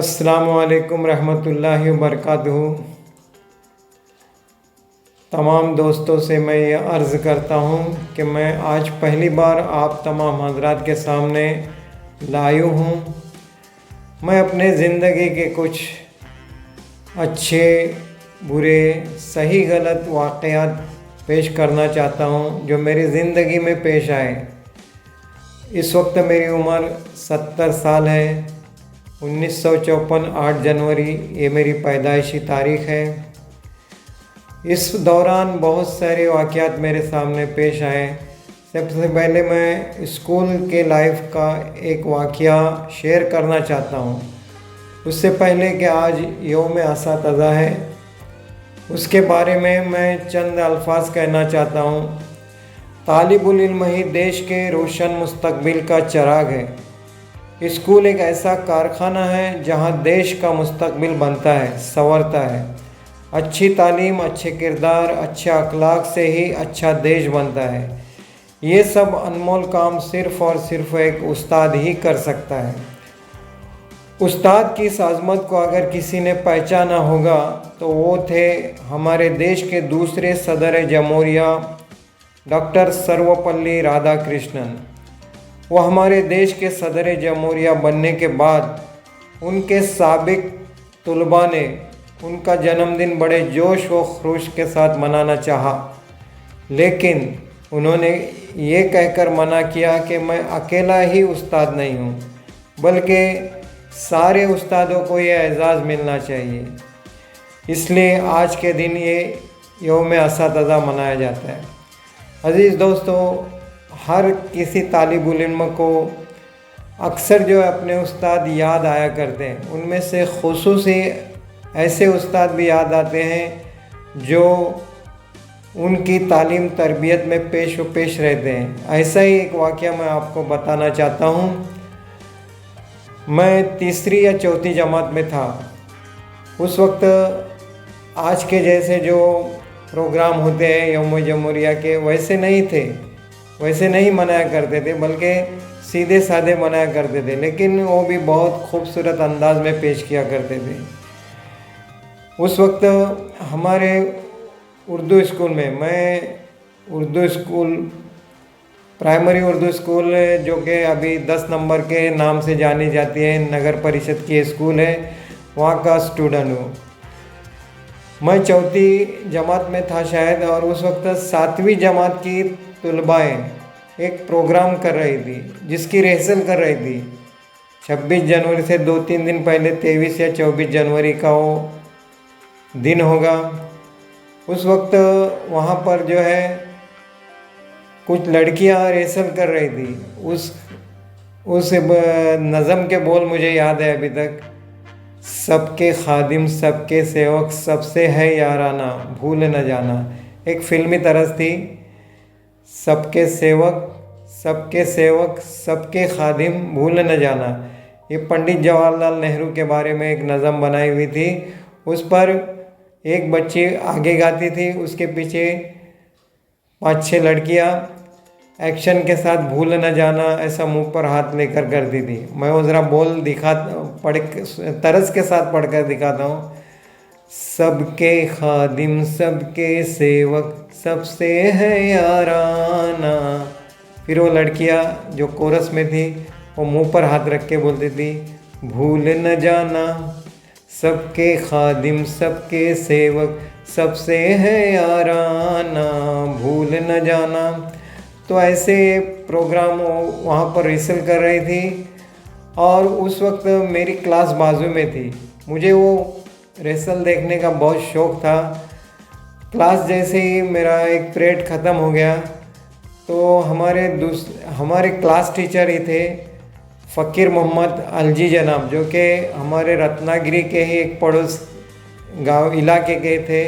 अस्सलामुअलैकुम रहमतुल्लाहि व बरकातुहू। तमाम दोस्तों से मैं ये अर्ज़ करता हूँ कि मैं आज पहली बार आप तमाम हज़रात के सामने लाइव हूँ। मैं अपने ज़िंदगी के कुछ अच्छे बुरे सही गलत वाक़यात पेश करना चाहता हूँ जो मेरी ज़िंदगी में पेश आए। इस वक्त मेरी उम्र 70 साल है। 1954 8 जनवरी ये मेरी पैदाइशी तारीख़ है। इस दौरान बहुत सारे वाक़यात मेरे सामने पेश आए। सबसे पहले मैं स्कूल के लाइफ का एक वाक़या शेयर करना चाहता हूँ। उससे पहले कि आज यौम असातिज़ा है, उसके बारे में मैं चंद अल्फाज कहना चाहता हूँ। तालिबुल इल्म ही देश के रोशन मुस्तकबिल का चिराग है। स्कूल एक ऐसा कारखाना है जहाँ देश का मुस्तकबिल बनता है, संवरता है। अच्छी तालीम, अच्छे किरदार, अच्छे अखलाक से ही अच्छा देश बनता है। ये सब अनमोल काम सिर्फ़ और सिर्फ एक उस्ताद ही कर सकता है। उस्ताद की इस आज़मत को अगर किसी ने पहचाना होगा तो वो थे हमारे देश के दूसरे सदर जमहूरिया डॉक्टर सर्वपल्ली राधाकृष्णन। वो हमारे देश के सदर जमहूरिया बनने के बाद उनके साबिक तुलबा ने उनका जन्मदिन बड़े जोश व खरोश के साथ मनाना चाहा, लेकिन उन्होंने ये कहकर मना किया कि मैं अकेला ही उस्ताद नहीं हूँ, बल्कि सारे उस्तादों को ये एजाज़ मिलना चाहिए। इसलिए आज के दिन ये यौम असातिज़ा मनाया जाता है। अज़ीज़ दोस्तों, हर किसी तालिबुल इल्म को अक्सर जो है अपने उस्ताद याद आया करते हैं। उनमें से खुसूसी ऐसे उस्ताद भी याद आते हैं जो उनकी तालीम तरबियत में पेश रहते हैं। ऐसा ही एक वाक़या मैं आपको बताना चाहता हूँ। मैं तीसरी या चौथी जमात में था। उस वक्त आज के जैसे जो प्रोग्राम होते हैं यौम जमहूरिया के वैसे नहीं थे, वैसे नहीं मनाया करते थे, बल्कि सीधे साधे मनाया करते थे, लेकिन वो भी बहुत खूबसूरत अंदाज में पेश किया करते थे। उस वक्त हमारे उर्दू स्कूल में, मैं Urdu school primary Urdu school जो कि अभी 10 नंबर के नाम से जानी जाती है, नगर परिषद की स्कूल है, वहाँ का स्टूडेंट हूँ। मैं चौथी जमात में था शायद, और उस वक्त 7वीं जमात की तुलबाएँ एक प्रोग्राम कर रही थी जिसकी रिहर्सल कर रही थी। 26 जनवरी से 2-3 दिन पहले 23 या 24 जनवरी का वो दिन होगा। उस वक्त वहाँ पर जो है कुछ लड़कियाँ रिहर्सल कर रही थी। उस नज़म के बोल मुझे याद है अभी तक। सबके खादिम, सबके सेवक, सबसे है याराना, भूल न जाना। एक फिल्मी तरस थी। सबके सेवक, सबके सेवक, सबके खादिम, भूल न जाना। ये पंडित जवाहरलाल नेहरू के बारे में एक नज़म बनाई हुई थी। उस पर एक बच्ची आगे गाती थी, उसके पीछे 5-6 लड़कियां एक्शन के साथ भूल न जाना ऐसा मुंह पर हाथ लेकर करती थी। मैं वो ज़रा बोल तरस के साथ पढ़कर दिखाता हूँ। सबके खादिम, सबके सेवक, सबसे है याराना। फिर वो लड़कियाँ जो कोरस में थी वो मुंह पर हाथ रख के बोलती थी, भूल न जाना, सबके खादिम, सबके सेवक, सबसे है याराना, भूल न जाना। तो ऐसे प्रोग्राम वहाँ पर रिहर्सल कर रही थी, और उस वक्त मेरी क्लास बाजू में थी। मुझे वो रिहर्सल देखने का बहुत शौक़ था। क्लास जैसे ही मेरा एक पीरियड ख़त्म हो गया तो हमारे क्लास टीचर ही थे फ़कीर मोहम्मद अलजी जनाब, जो कि हमारे रत्नागिरी के ही एक पड़ोस गांव इलाके के थे।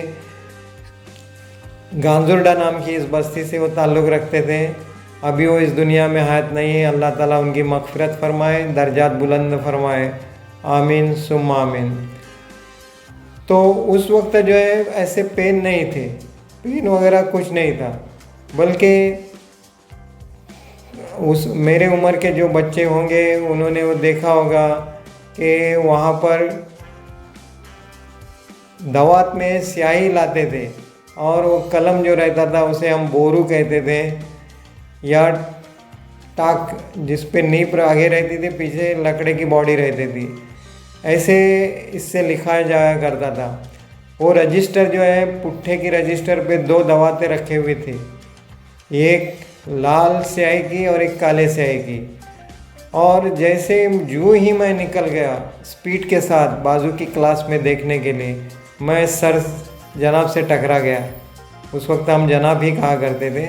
गांजुर्डा नाम की इस बस्ती से वो ताल्लुक़ रखते थे। अभी वो इस दुनिया में हयात नहीं है। अल्लाह ताला उनकी मग़फ़िरत फ़रमाए, दर्जात बुलंद फ़रमाए, आमीन सुम्मा आमीन। तो उस वक्त जो है ऐसे पेन नहीं थे, पेन वगैरह कुछ नहीं था, बल्कि उस मेरे उम्र के जो बच्चे होंगे उन्होंने वो देखा होगा कि वहाँ पर दवात में स्याही लाते थे और वो कलम जो रहता था उसे हम बोरू कहते थे, या टाक जिस पे नीब आगे रहती थी, पीछे लकड़े की बॉडी रहती थी, ऐसे इससे लिखा जाया करता था। वो रजिस्टर जो है, पुट्ठे की रजिस्टर पे 2 दवातें रखे हुए थे, एक लाल स्याही की और एक काले स्याही की। और जैसे यूँ ही मैं निकल गया स्पीड के साथ बाजू की क्लास में देखने के लिए, मैं सर जनाब से टकरा गया। उस वक्त हम जनाब ही कहा करते थे।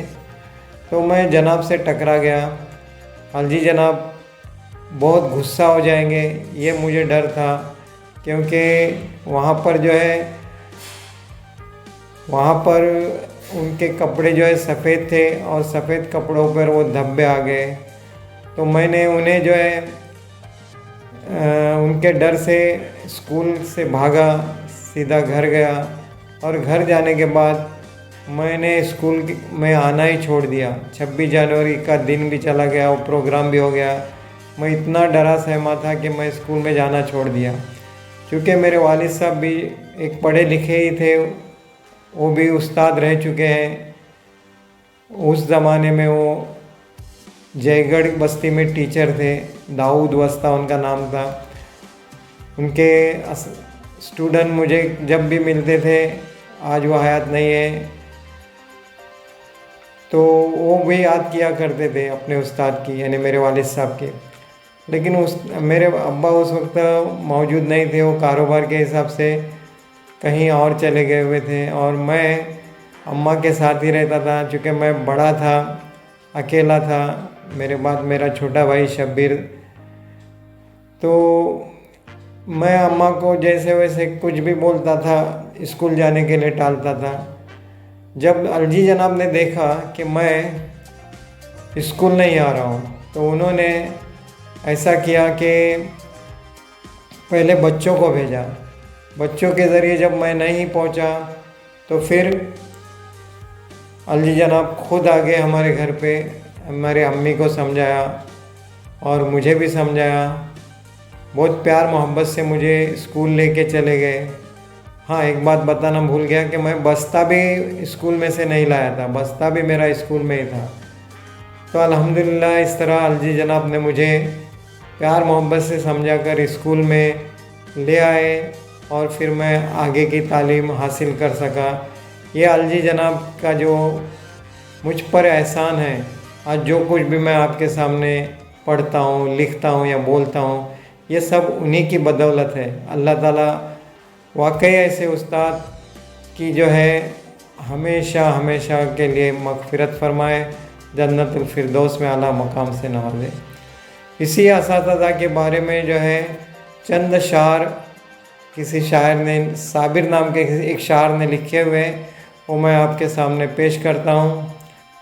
तो मैं जनाब से टकरा गया। अलजी जनाब बहुत गुस्सा हो जाएंगे, ये मुझे डर था, क्योंकि वहाँ पर जो है, वहाँ पर उनके कपड़े जो है सफ़ेद थे और सफ़ेद कपड़ों पर वो धब्बे आ गए। तो मैंने उन्हें जो है उनके डर से स्कूल से भागा, सीधा घर गया। और घर जाने के बाद मैंने स्कूल में आना ही छोड़ दिया। 26 जनवरी का दिन भी चला गया, वो प्रोग्राम भी हो गया। मैं इतना डरा सहमा था कि मैं स्कूल में जाना छोड़ दिया। क्योंकि मेरे वालिद साहब भी एक पढ़े लिखे ही थे, वो भी उस्ताद रह चुके हैं। उस ज़माने में वो जयगढ़ बस्ती में टीचर थे, दाऊद वस्ता उनका नाम था। उनके स्टूडेंट मुझे जब भी मिलते थे, आज वो हयात नहीं है, तो वो भी याद किया करते थे अपने उस्ताद की, यानी मेरे वालिद साहब के। लेकिन मेरे अब्बा उस वक्त मौजूद नहीं थे, वो कारोबार के हिसाब से कहीं और चले गए हुए थे और मैं अम्मा के साथ ही रहता था। चूँकि मैं बड़ा था, अकेला था, मेरे बाद मेरा छोटा भाई शब्बीर। तो मैं अम्मा को जैसे वैसे कुछ भी बोलता था, स्कूल जाने के लिए टालता था। जब अलजी जनाब ने देखा कि मैं स्कूल नहीं आ रहा हूँ, तो उन्होंने ऐसा किया कि पहले बच्चों को भेजा। बच्चों के ज़रिए जब मैं नहीं पहुँचा, तो फिर अलजी जनाब खुद आ गए हमारे घर पे, हमारे अम्मी को समझाया और मुझे भी समझाया। बहुत प्यार मोहब्बत से मुझे स्कूल लेके चले गए। हाँ, एक बात बताना भूल गया कि मैं बस्ता भी स्कूल में से नहीं लाया था, बस्ता भी मेरा स्कूल में ही था। तो अल्हम्दुलिल्लाह इस तरह अलजी जनाब ने मुझे प्यार मोहब्बत से समझा कर स्कूल में ले आए और फिर मैं आगे की तालीम हासिल कर सका। ये अलजी जनाब का जो मुझ पर एहसान है, आज जो कुछ भी मैं आपके सामने पढ़ता हूँ, लिखता हूँ या बोलता हूँ, ये सब उन्हीं की बदौलत है। अल्लाह ताला वाकई ऐसे उस्ताद की जो है हमेशा हमेशा के लिए मग़फ़िरत फ़रमाए, जन्नतुल फिरदौस में आला मकाम से नवाज़े। इसी असातिज़ा के बारे में जो है चंद शार किसी शायर ने, साबिर नाम के एक शायर ने लिखे हुए, वो मैं आपके सामने पेश करता हूँ।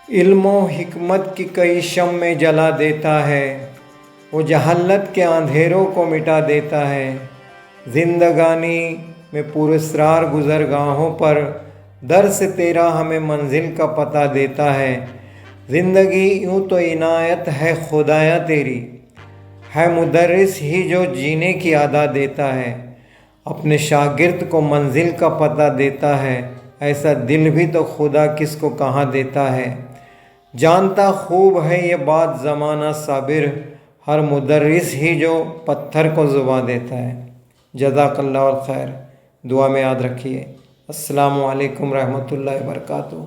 इल्म व हिकमत की कई शम्मे जला देता है, वो जहालत के अंधेरों को मिटा देता है। ज़िंदगानी में पुरस्रार गुज़रगाहों पर दर से तेरा हमें मंजिल का पता देता है। ज़िंदगी यूँ तो इनायत है खुदाया तेरी, है मुदर्रिस ही जो जीने की अदा देता है। अपने शागिर्द को मंजिल का पता देता है, ऐसा दिल भी तो खुदा किसको कहाँ देता है। जानता खूब है ये बात ज़माना साबिर, हर मुदर्रिस ही जो पत्थर को ज़ुबान देता है। जज़ाकल्लाहु खैर, दुआ में याद रखिए। अस्सलामु अलैकुम रहमतुल्लाहि व बरकातुहू।